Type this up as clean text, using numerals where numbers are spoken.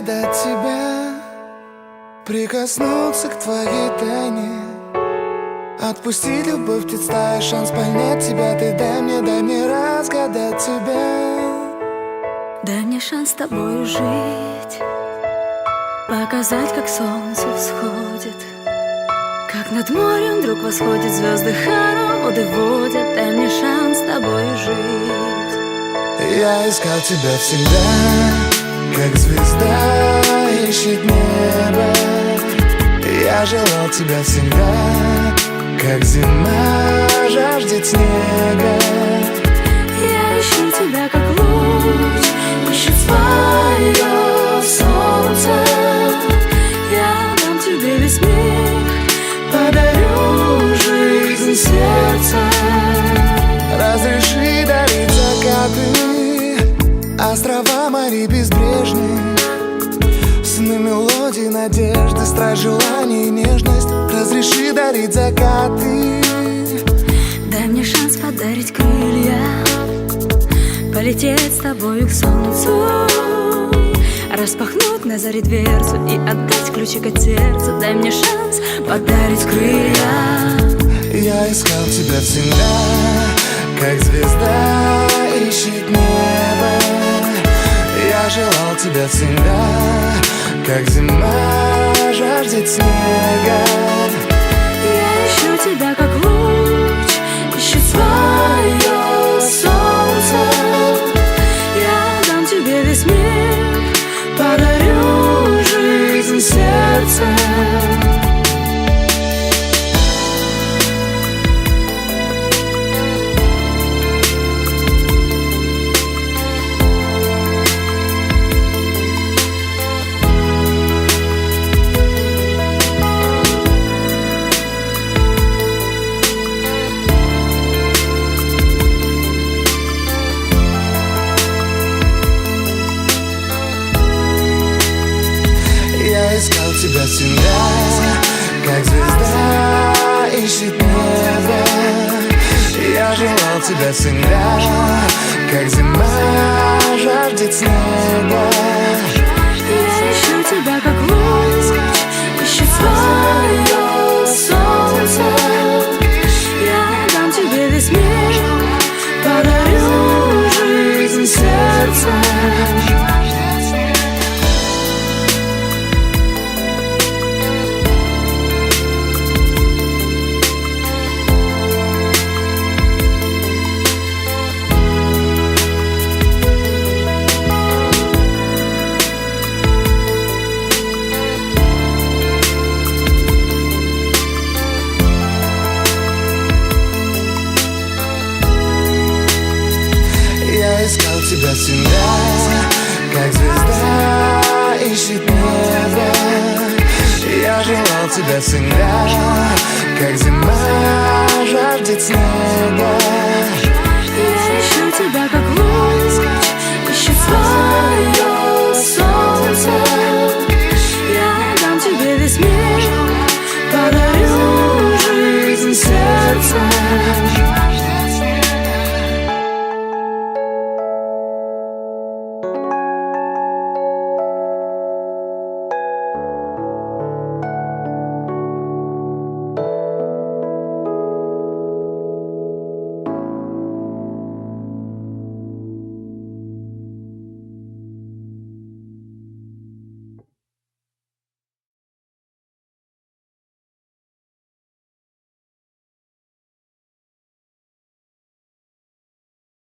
разгадать тебя, прикоснуться к твоей тайне, отпустить любовь, представь шанс понять тебя. Ты дай мне разгадать тебя. Дай мне шанс с тобою жить, показать, как солнце всходит, как над морем вдруг восходят звезды, хороводы водят. Дай мне шанс с тобою жить. Я искал тебя всегда, как звезда ищет небо. Я желал тебя всегда, как зима жаждет снега. Я ищу тебя, как луч ищет свое солнце. Я дам тебе весь мир, подарю жизнь сердца. Разреши дарить закаты, острова морей безбрежные, сны, мелодии, надежды, страсть, желание и нежность. Разреши дарить закаты. Дай мне шанс подарить крылья, полететь с тобою к солнцу, распахнуть на заре дверцу и отдать ключик от сердца. Дай мне шанс подарить крылья. Я искал тебя всегда, как звезда ищет небо. Я желал тебя всегда, как зима жаждет снега. Я ищу тебя, как луч ищет свое солнце. Я дам тебе весь мир, подарю жизнь сердца. Я искал тебя всегда, как звезда ищет небо. Я желал тебя всегда, как зима жаждет снега. Я ищу тебя, как луч ищет свое солнце. Я дам тебе весь мир, подарю жизнь сердца. Я искал тебя всегда, как звезда ищет небо. Я желал тебя всегда, как зима жаждет снега. Я ищу тебя, как луч ищет свое